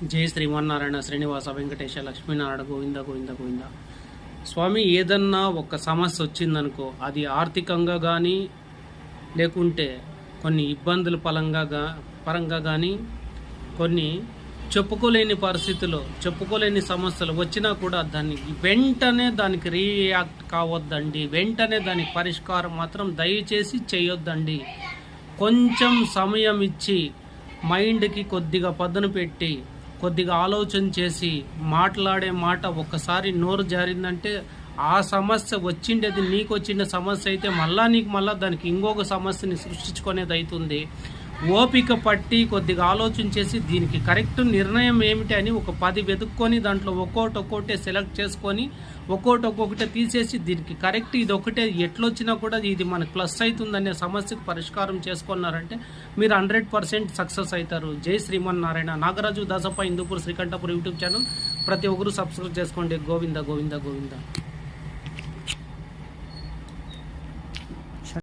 జై శ్రీమన్నారాయణ శ్రీనివాస వెంకటేశ లక్ష్మీనారాయణ గోవింద గోవింద గోవింద. స్వామి, ఏదన్నా ఒక సమస్య వచ్చిందనుకో, అది ఆర్థికంగా కానీ లేకుంటే కొన్ని ఇబ్బందుల పరంగా కానీ కొన్ని చెప్పుకోలేని పరిస్థితుల్లో చెప్పుకోలేని సమస్యలు వచ్చినా కూడా వెంటనే దానికి రియాక్ట్ కావద్దండి. వెంటనే దానికి పరిష్కారం మాత్రం దయచేసి చేయొద్దండి. కొంచెం సమయం ఇచ్చి మైండ్కి కొద్దిగా పదును పెట్టి కొద్దిగా ఆలోచన చేసి మాట్లాడే మాట ఒక్కసారి నోరు జారిందంటే ఆ సమస్య వచ్చిండేది నీకు వచ్చిన సమస్య అయితే మళ్ళా దానికి ఇంకొక సమస్యని సృష్టించుకునేది అవుతుంది. ఓపిక పట్టి కొద్దిగా ఆలోచన చేసి దీనికి కరెక్ట్ నిర్ణయం ఏమిటి అని ఒక 10 వెతుక్కొని దాంట్లో ఒక్కొక్కటే సెలెక్ట్ చేసుకొని ఒక్కొక్కటే తీసేసి దీనికి కరెక్ట్ ఇది ఒకటే ఎట్లొచ్చినా కూడా ఇది మనకు ప్లస్ అవుతుందనే సమస్యకు పరిష్కారం చేసుకున్నారంటే మీరు 100% సక్సెస్ అవుతారు. జై శ్రీమన్నారాయణ. నాగరాజు దాసప్ప హిందూపూర్ శ్రీకంఠపూర్ యూట్యూబ్ ఛానల్ ప్రతి ఒక్కరు సబ్స్క్రైబ్ చేసుకోండి. గోవింద గోవింద గోవింద.